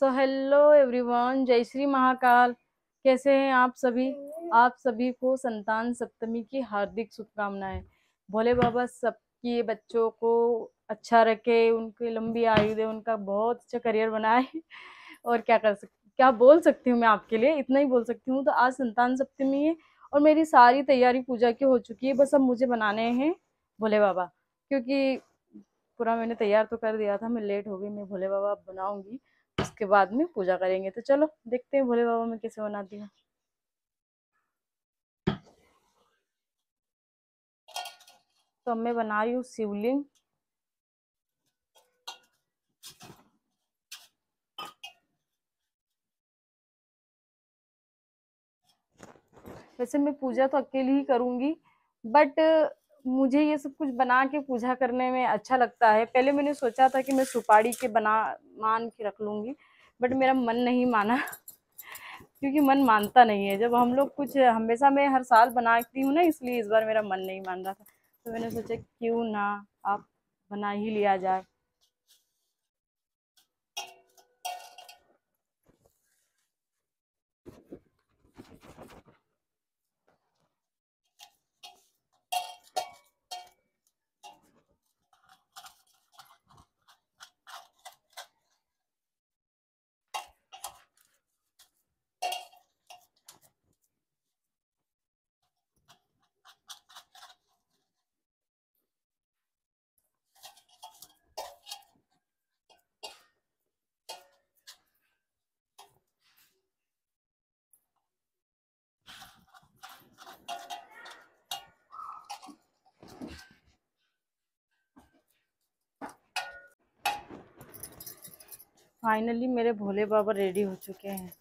So hello everyone, जय श्री महाकाल। कैसे हैं आप सभी? आप सभी को संतान सप्तमी की हार्दिक शुभकामनाएं। भोले बाबा सबके बच्चों को अच्छा रखे, उनकी लंबी आयु दे, उनका बहुत अच्छा करियर बनाए। और क्या बोल सकती हूँ मैं आपके लिए, इतना ही बोल सकती हूँ। तो आज संतान सप्तमी है और मेरी सारी तैयारी पूजा की हो चुकी है। बस अब मुझे बनाने हैं भोले बाबा, क्योंकि पूरा मैंने तैयार तो कर दिया था। मैं लेट हो गई, मैं भोले बाबा बनाऊंगी, उसके बाद में पूजा करेंगे। तो चलो देखते हैं भोले बाबा मैं कैसे बनाती हूँ। तो अब मैं बना रही हूँ शिवलिंग। वैसे मैं पूजा तो अकेली ही करूंगी, बट मुझे ये सब कुछ बना के पूजा करने में अच्छा लगता है। पहले मैंने सोचा था कि मैं सुपारी के बना मान के रख लूंगी, बट मेरा मन नहीं माना। क्योंकि मन मानता नहीं है जब हम लोग कुछ, हमेशा मैं हर साल बनाती हूँ ना, इसलिए इस बार मेरा मन नहीं मान रहा था। तो मैंने सोचा क्यों ना आप बना ही लिया जाए। फाइनली मेरे भोले बाबा रेडी हो चुके हैं।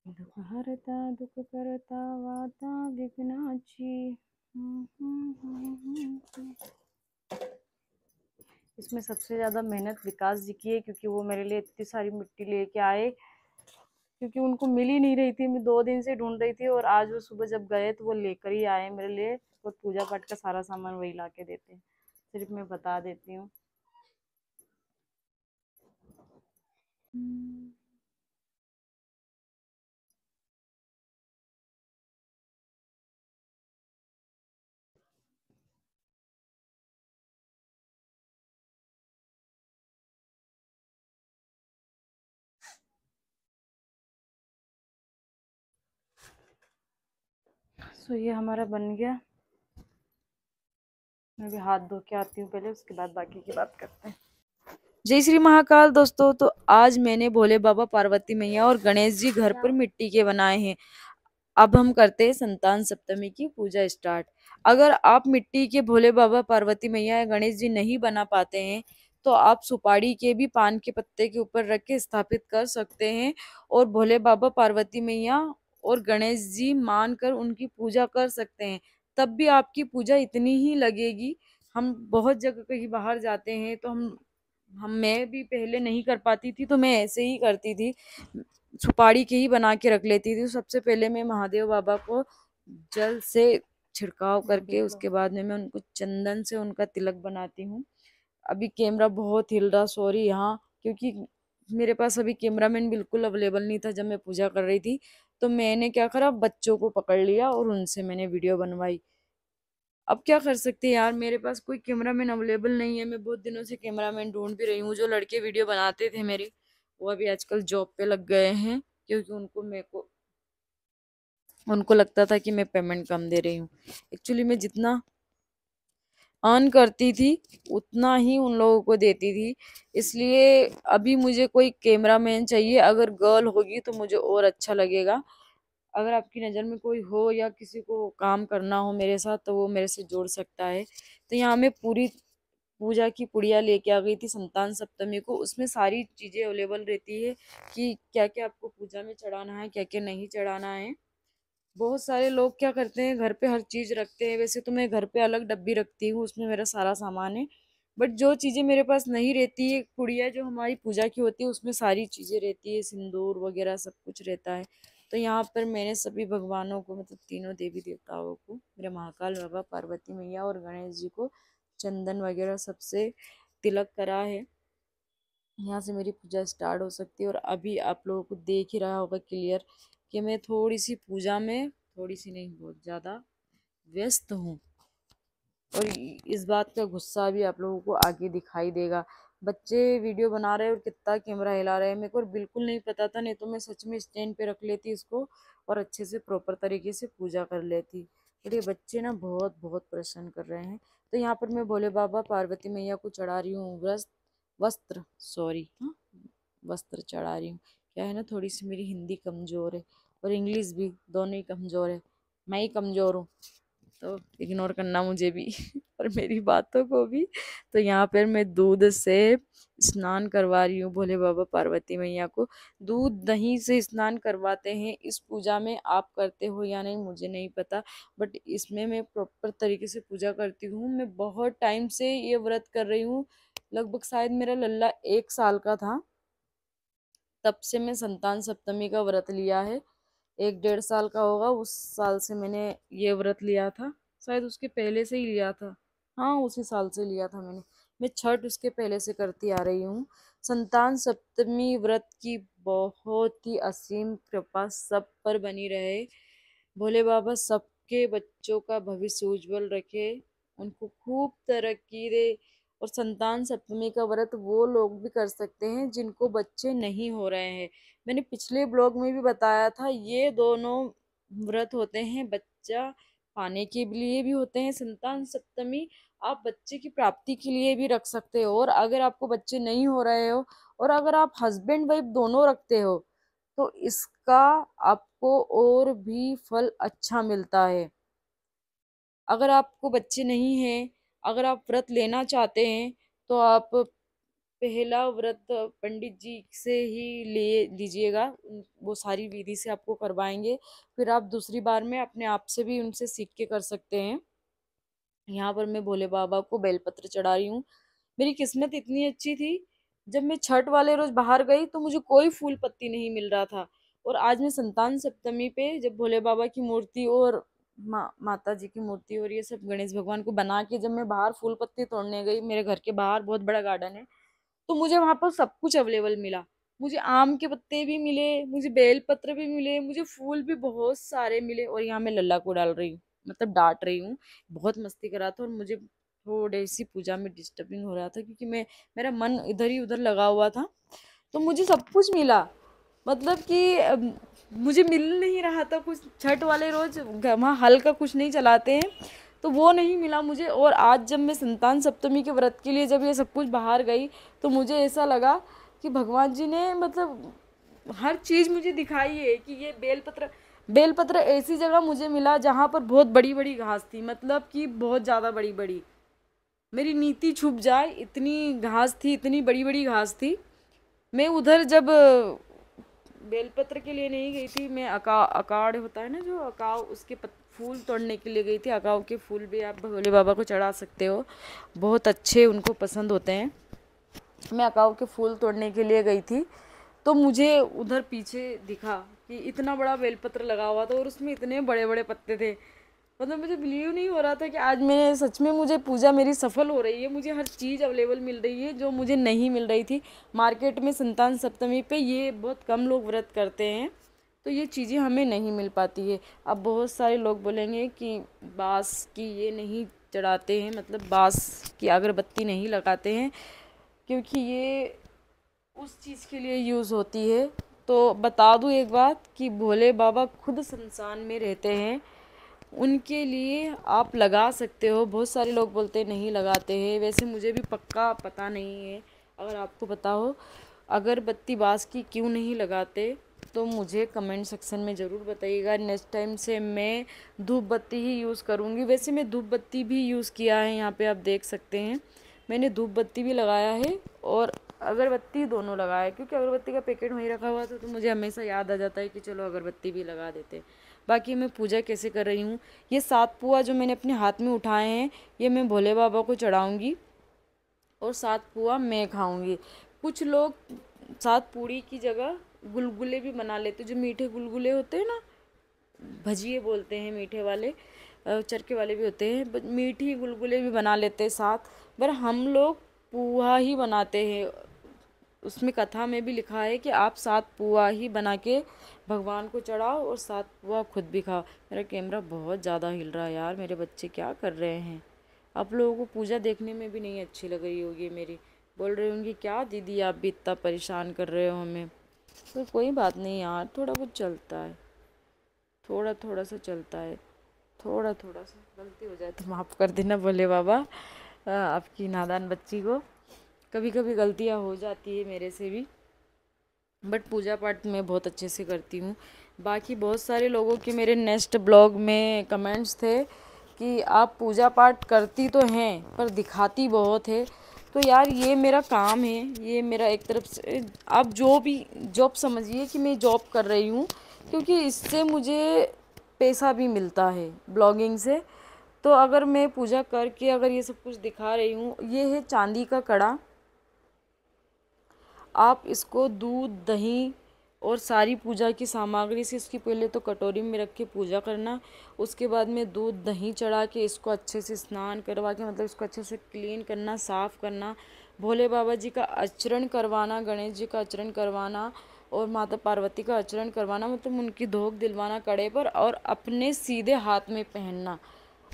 दुख हरता दुख करता वाता विघ्नाची। इसमें सबसे ज्यादा मेहनत विकास जी की है, क्योंकि वो मेरे लिए इतनी सारी मिट्टी लेके आए। क्योंकि उनको मिल ही नहीं रही थी, मैं 2 दिन से ढूंढ रही थी, और आज वो सुबह जब गए तो वो लेकर ही आए मेरे लिए। और पूजा पाठ का सारा सामान वही ला के देते हैं। सिर्फ मैं बता देती हूँ। सो ये हमारा बन गया। मैं भी हाथ धो के आती हूँ पहले, उसके बाद बाकी की बात करते हैं। जय श्री महाकाल दोस्तों। तो आज मैंने भोले बाबा, पार्वती मैया और गणेश जी घर पर मिट्टी के बनाए हैं। अब हम करते हैं संतान सप्तमी की पूजा स्टार्ट। अगर आप मिट्टी के भोले बाबा, पार्वती मैया या गणेश जी नहीं बना पाते हैं, तो आप सुपारी के भी पान के पत्ते के ऊपर रख के स्थापित कर सकते हैं, और भोले बाबा, पार्वती मैया और गणेश जी मानकर उनकी पूजा कर सकते हैं। तब भी आपकी पूजा इतनी ही लगेगी। हम बहुत जगह कहीं बाहर जाते हैं तो हम मैं भी पहले नहीं कर पाती थी, तो मैं ऐसे ही करती थी, सुपारी के ही बना के रख लेती थी। तो सबसे पहले मैं महादेव बाबा को जल से छिड़काव करके, उसके बाद में मैं उनको चंदन से उनका तिलक बनाती हूँ। अभी कैमरा बहुत हिल रहा, सॉरी यहाँ, क्योंकि मेरे पास अभी कैमरामैन बिल्कुल अवेलेबल नहीं था जब मैं पूजा कर रही थी। तो मैंने क्या करा, बच्चों को पकड़ लिया और उनसे मैंने वीडियो बनवाई। अब क्या कर सकते हैं यार, मेरे पास कोई कैमरामैन अवेलेबल नहीं है। मैं बहुत दिनों से कैमरामैन ढूंढ भी रही हूँ। जो लड़के वीडियो बनाते थे मेरे, वो अभी आजकल जॉब पे लग गए हैं, क्योंकि उनको लगता था कि मैं पेमेंट कम दे रही हूँ। एक्चुअली मैं जितना अर्न करती थी उतना ही उन लोगों को देती थी। इसलिए अभी मुझे कोई कैमरामैन चाहिए। अगर गर्ल होगी तो मुझे और अच्छा लगेगा। अगर आपकी नज़र में कोई हो या किसी को काम करना हो मेरे साथ, तो वो मेरे से जोड़ सकता है। तो यहाँ मैं पूरी पूजा की पुड़िया लेके आ गई थी संतान सप्तमी को। उसमें सारी चीज़ें अवेलेबल रहती है कि क्या क्या आपको पूजा में चढ़ाना है, क्या क्या नहीं चढ़ाना है। बहुत सारे लोग क्या करते हैं, घर पे हर चीज़ रखते हैं। वैसे तो मैं घर पे अलग डब्बी रखती हूँ, उसमें मेरा सारा सामान है। बट जो चीज़ें मेरे पास नहीं रहती है, पुड़िया जो हमारी पूजा की होती है उसमें सारी चीज़ें रहती है, सिंदूर वगैरह सब कुछ रहता है। तो यहाँ पर मैंने सभी भगवानों को, मतलब तीनों देवी देवताओं को, मेरे महाकाल बाबा, पार्वती मैया और गणेश जी को चंदन वगैरह सबसे तिलक करा है। यहाँ से मेरी पूजा स्टार्ट हो सकती है। और अभी आप लोगों को देख ही रहा होगा क्लियर कि मैं थोड़ी सी पूजा में, थोड़ी सी नहीं बहुत ज़्यादा व्यस्त हूँ। और इस बात का गुस्सा भी आप लोगों को आगे दिखाई देगा। बच्चे वीडियो बना रहे हैं और कितना कैमरा हिला रहे हैं, मेरे को बिल्कुल नहीं पता था, नहीं तो मैं सच में स्टैंड पे रख लेती इसको और अच्छे से प्रॉपर तरीके से पूजा कर लेती। और ये बच्चे ना बहुत बहुत परेशान कर रहे हैं। तो यहाँ पर मैं भोले बाबा पार्वती मैया को चढ़ा रही हूँ वस्त्र, सॉरी, हाँ, वस्त्र चढ़ा रही हूँ। क्या है ना, थोड़ी सी मेरी हिंदी कमज़ोर है और इंग्लिश भी, दोनों ही कमज़ोर है, मैं ही कमज़ोर हूँ, तो इग्नोर करना मुझे भी और मेरी बातों को भी। तो यहाँ पर मैं दूध से स्नान करवा रही हूँ भोले बाबा पार्वती मैया को। दूध दही से स्नान करवाते हैं इस पूजा में, आप करते हो या नहीं मुझे नहीं पता, बट इसमें मैं प्रॉपर तरीके से पूजा करती हूँ। मैं बहुत टाइम से ये व्रत कर रही हूँ, लगभग शायद मेरा लल्ला 1 साल का था तब से मैं संतान सप्तमी का व्रत लिया है। 1 डेढ़ साल का होगा उस साल से मैंने ये व्रत लिया था, शायद उसके पहले से ही लिया था, हाँ उसी साल से लिया था मैंने। मैं छठ उसके पहले से करती आ रही हूँ। संतान सप्तमी व्रत की बहुत ही असीम कृपा सब पर बनी रहे। भोले बाबा सबके बच्चों का भविष्य उज्जवल रखे, उनको खूब तरक्की दे। और संतान सप्तमी का व्रत वो लोग भी कर सकते हैं जिनको बच्चे नहीं हो रहे हैं। मैंने पिछले ब्लॉग में भी बताया था, ये दोनों व्रत होते हैं बच्चा पाने के लिए भी होते हैं। संतान सप्तमी आप बच्चे की प्राप्ति के लिए भी रख सकते हो, और अगर आपको बच्चे नहीं हो रहे हो और अगर आप हस्बैंड वाइफ दोनों रखते हो तो इसका आपको और भी फल अच्छा मिलता है। अगर आपको बच्चे नहीं हैं, अगर आप व्रत लेना चाहते हैं तो आप पहला व्रत पंडित जी से ही ले लीजिएगा, वो सारी विधि से आपको करवाएंगे। फिर आप दूसरी बार में अपने आप से भी उनसे सीख के कर सकते हैं। यहाँ पर मैं भोले बाबा को बेलपत्र चढ़ा रही हूँ। मेरी किस्मत इतनी अच्छी थी, जब मैं छठ वाले रोज बाहर गई तो मुझे कोई फूल पत्ती नहीं मिल रहा था। और आज मैं संतान सप्तमी पे जब भोले बाबा की मूर्ति और माता जी की मूर्ति और ये सब गणेश भगवान को बना के जब मैं बाहर फूल पत्ती तोड़ने गई, मेरे घर के बाहर बहुत बड़ा गार्डन है, तो मुझे वहां पर सब कुछ अवेलेबल मिला। मुझे आम के पत्ते भी मिले, मुझे बेल पत्र भी मिले, मुझे फूल भी बहुत सारे मिले। और यहाँ मैं लल्ला को डाल रही हूँ, मतलब डांट रही हूँ, बहुत मस्ती कर रहा था और मुझे थोड़ी सी पूजा में डिस्टर्बिंग हो रहा था क्योंकि मेरा मन इधर ही उधर लगा हुआ था। तो मुझे सब कुछ मिला, मतलब कि मुझे मिल नहीं रहा था कुछ। छठ वाले रोज वहाँ हल का कुछ नहीं चलाते हैं तो वो नहीं मिला मुझे। और आज जब मैं संतान सप्तमी के व्रत के लिए जब ये सब कुछ बाहर गई तो मुझे ऐसा लगा कि भगवान जी ने मतलब हर चीज़ मुझे दिखाई है कि ये बेलपत्र ऐसी जगह मुझे मिला जहाँ पर बहुत बड़ी बड़ी घास थी, मतलब कि बहुत ज़्यादा बड़ी बड़ी, मेरी नीति छुप जाए इतनी घास थी, इतनी बड़ी बड़ी घास थी। मैं उधर जब बेलपत्र के लिए नहीं गई थी, मैं अकाड़ होता है ना जो अकाव, उसके फूल तोड़ने के लिए गई थी। अकाव के फूल भी आप भोले बाबा को चढ़ा सकते हो, बहुत अच्छे उनको पसंद होते हैं। मैं अकाव के फूल तोड़ने के लिए गई थी तो मुझे उधर पीछे दिखा कि इतना बड़ा बेलपत्र लगा हुआ था और उसमें इतने बड़े बड़े पत्ते थे। मतलब मुझे बिलीव नहीं हो रहा था कि आज मैं सच में, मुझे पूजा मेरी सफल हो रही है, मुझे हर चीज़ अवेलेबल मिल रही है जो मुझे नहीं मिल रही थी मार्केट में। संतान सप्तमी पे ये बहुत कम लोग व्रत करते हैं तो ये चीज़ें हमें नहीं मिल पाती है। अब बहुत सारे लोग बोलेंगे कि बाँस की ये नहीं चढ़ाते हैं, मतलब बाँस की अगरबत्ती नहीं लगाते हैं क्योंकि ये उस चीज़ के लिए यूज़ होती है। तो बता दूँ एक बात कि भोले बाबा खुद संसान में रहते हैं, उनके लिए आप लगा सकते हो। बहुत सारे लोग बोलते हैं नहीं लगाते हैं, वैसे मुझे भी पक्का पता नहीं है, अगर आपको पता हो अगरबत्ती बाँस की क्यों नहीं लगाते तो मुझे कमेंट सेक्शन में ज़रूर बताइएगा। नेक्स्ट टाइम से मैं धूप बत्ती ही यूज़ करूँगी। वैसे मैं धूप बत्ती भी यूज़ किया है, यहाँ पे आप देख सकते हैं मैंने धूप बत्ती भी लगाया है और अगरबत्ती दोनों लगाया है, क्योंकि अगरबत्ती का पैकेट वहीं रखा हुआ था तो मुझे हमेशा याद आ जाता है कि चलो अगरबत्ती भी लगा देते हैं। बाकी मैं पूजा कैसे कर रही हूँ, ये 7 पुआ जो मैंने अपने हाथ में उठाए हैं ये मैं भोले बाबा को चढ़ाऊँगी और 7 पुआ मैं खाऊँगी। कुछ लोग 7 पूड़ी की जगह गुलगुले भी बना लेते, जो मीठे गुलगुले होते हैं ना, भजिए बोलते हैं मीठे वाले, चरखे वाले भी होते हैं, मीठी गुलगुले भी बना लेते हैं साथ। पर हम लोग पुआ ही बनाते हैं। उसमें कथा में भी लिखा है कि आप 7 पुआ ही बना के भगवान को चढ़ाओ और 7 पुआ खुद भी खाओ। मेरा कैमरा बहुत ज़्यादा हिल रहा है यार, मेरे बच्चे क्या कर रहे हैं। आप लोगों को पूजा देखने में भी नहीं अच्छी लग रही होगी मेरी, बोल रही होंगी क्या दीदी आप भी इतना परेशान कर रहे हो हमें। तो कोई बात नहीं यार, थोड़ा कुछ चलता है, थोड़ा थोड़ा सा चलता है, थोड़ा थोड़ा सा गलती हो जाए तो माफ़ कर देना भोले बाबा आपकी नादान बच्ची को। कभी कभी गलतियाँ हो जाती है मेरे से भी, बट पूजा पाठ मैं बहुत अच्छे से करती हूँ। बाकी बहुत सारे लोगों के मेरे नेक्स्ट ब्लॉग में कमेंट्स थे कि आप पूजा पाठ करती तो हैं पर दिखाती बहुत है। तो यार ये मेरा काम है, ये मेरा एक तरफ से आप जो भी जॉब समझिए कि मैं जॉब कर रही हूँ, क्योंकि इससे मुझे पैसा भी मिलता है ब्लॉगिंग से। तो अगर मैं पूजा करके अगर ये सब कुछ दिखा रही हूँ, ये है चांदी का कड़ा। आप इसको दूध दही और सारी पूजा की सामग्री से इसकी पहले तो कटोरी में रख के पूजा करना, उसके बाद में दूध दही चढ़ा के इसको अच्छे से स्नान करवा के, मतलब इसको अच्छे से क्लीन करना, साफ़ करना, भोले बाबा जी का आचरण करवाना, गणेश जी का आचरण करवाना और माता पार्वती का आचरण करवाना, मतलब उनकी धोख दिलवाना कड़े पर, और अपने सीधे हाथ में पहनना।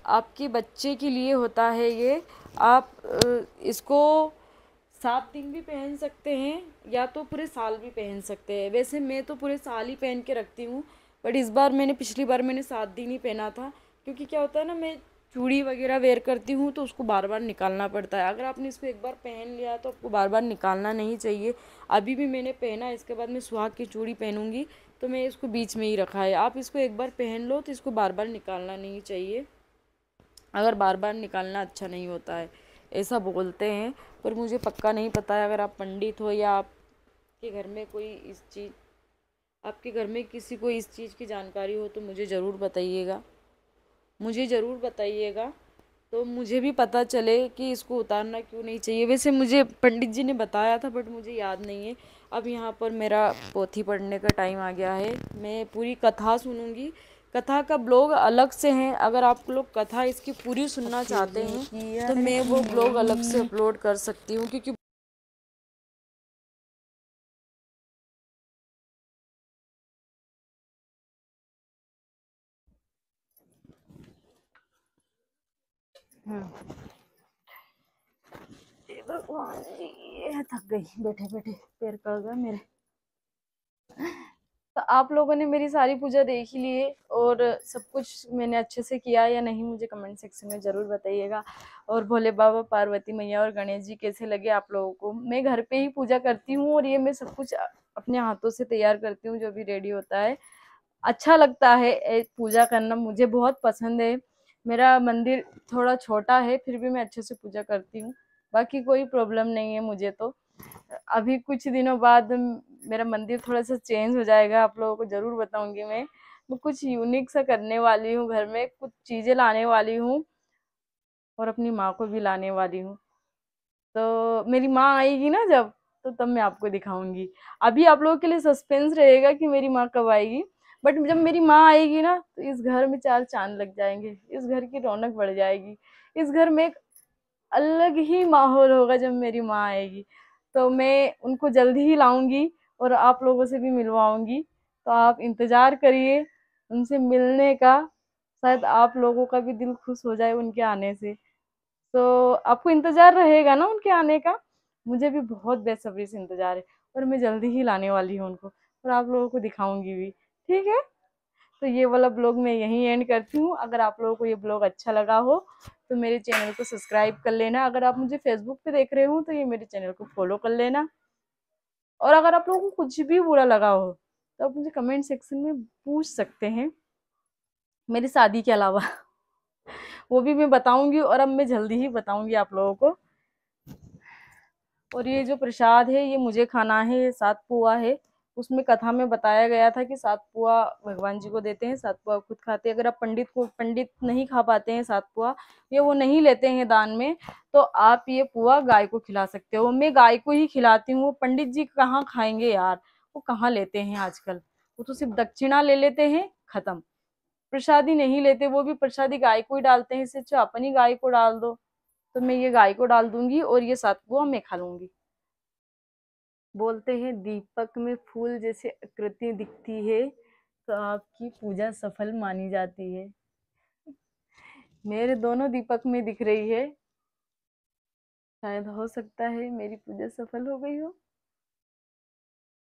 आपके बच्चे के लिए होता है ये। आप इसको 7 दिन भी पहन सकते हैं या तो पूरे साल भी पहन सकते हैं। वैसे मैं तो पूरे साल ही पहन के रखती हूँ, बट इस बार पिछली बार मैंने 7 दिन ही पहना था, क्योंकि क्या होता है ना, मैं चूड़ी वगैरह वेयर करती हूँ तो उसको बार बार निकालना पड़ता है। अगर आपने इसको एक बार पहन लिया तो आपको बार बार निकालना नहीं चाहिए। अभी भी मैंने पहना, इसके बाद मैं सुहाग की चूड़ी पहनूंगी तो मैं इसको बीच में ही रखा है। आप इसको एक बार पहन लो तो इसको बार बार निकालना नहीं चाहिए, अगर बार बार निकालना अच्छा नहीं होता है, ऐसा बोलते हैं। पर मुझे पक्का नहीं पता है। अगर आप पंडित हो या आपके घर में कोई इस चीज़, आपके घर में किसी को इस चीज़ की जानकारी हो तो मुझे ज़रूर बताइएगा, मुझे ज़रूर बताइएगा, तो मुझे भी पता चले कि इसको उतारना क्यों नहीं चाहिए। वैसे मुझे पंडित जी ने बताया था बट मुझे याद नहीं है। अब यहाँ पर मेरा पोथी पढ़ने का टाइम आ गया है, मैं पूरी कथा सुनूंगी। कथा का ब्लॉग अलग से है, अगर आप लोग कथा इसकी पूरी सुनना चाहते हैं तो मैं वो ब्लॉग अलग से अपलोड कर सकती हूँ, क्योंकि भगवान जी, ये थक गई बैठे बैठे, पैर कड़ गए मेरे। तो आप लोगों ने मेरी सारी पूजा देख ही ली है और सब कुछ मैंने अच्छे से किया या नहीं, मुझे कमेंट सेक्शन में ज़रूर बताइएगा। और भोले बाबा, पार्वती मैया और गणेश जी कैसे लगे आप लोगों को। मैं घर पे ही पूजा करती हूँ और ये मैं सब कुछ अपने हाथों से तैयार करती हूँ, जो भी रेडी होता है। अच्छा लगता है पूजा करना, मुझे बहुत पसंद है। मेरा मंदिर थोड़ा छोटा है फिर भी मैं अच्छे से पूजा करती हूँ, बाकी कोई प्रॉब्लम नहीं है मुझे तो। अभी कुछ दिनों बाद मेरा मंदिर थोड़ा सा चेंज हो जाएगा, आप लोगों को ज़रूर बताऊंगी मैं कुछ यूनिक सा करने वाली हूँ, घर में कुछ चीज़ें लाने वाली हूँ और अपनी माँ को भी लाने वाली हूँ। तो मेरी माँ आएगी ना जब, तो तब मैं आपको दिखाऊंगी। अभी आप लोगों के लिए सस्पेंस रहेगा कि मेरी माँ कब आएगी, बट जब मेरी माँ आएगी ना तो इस घर में 4 चांद लग जाएंगे, इस घर की रौनक बढ़ जाएगी। इस घर में एक अलग ही माहौल होगा जब मेरी माँ आएगी। तो मैं उनको जल्दी ही लाऊंगी और आप लोगों से भी मिलवाऊंगी, तो आप इंतज़ार करिए उनसे मिलने का। शायद आप लोगों का भी दिल खुश हो जाए उनके आने से। तो आपको इंतज़ार रहेगा ना उनके आने का, मुझे भी बहुत बेसब्री से इंतज़ार है और मैं जल्दी ही लाने वाली हूँ उनको और आप लोगों को दिखाऊंगी भी। ठीक है, तो ये वाला ब्लॉग मैं यहीं एंड करती हूँ। अगर आप लोगों को ये ब्लॉग अच्छा लगा हो तो मेरे चैनल को सब्सक्राइब कर लेना। अगर आप मुझे फेसबुक पे देख रहे हो तो ये मेरे चैनल को फॉलो कर लेना। और अगर आप लोगों को कुछ भी बुरा लगा हो तो आप मुझे कमेंट सेक्शन में पूछ सकते हैं, मेरी शादी के अलावा वो भी मैं बताऊंगी और अब मैं जल्दी ही बताऊंगी आप लोगों को। और ये जो प्रसाद है ये मुझे खाना है, ये 7 पुआ है। उसमें कथा में बताया गया था कि 7 पुआ भगवान जी को देते हैं, 7 पुआ खुद खाते हैं। अगर आप पंडित नहीं खा पाते हैं 7 पुआ, ये वो नहीं लेते हैं दान में, तो आप ये पुआ गाय को खिला सकते हो। मैं गाय को ही खिलाती हूँ, पंडित जी कहाँ खाएंगे यार, वो कहाँ लेते हैं आजकल। वो तो सिर्फ दक्षिणा ले लेते हैं, खत्म। प्रसादी नहीं लेते, वो भी प्रसादी गाय को ही डालते हैं। इससे अच्छा अपनी गाय को डाल दो। तो मैं ये गाय को डाल दूंगी और ये सतपुआ मैं खा लूंगी। बोलते हैं दीपक में फूल जैसे आकृति दिखती है तो आपकी पूजा सफल मानी जाती है। मेरे दोनों दीपक में दिख रही है, शायद हो सकता है मेरी पूजा सफल हो गई हो।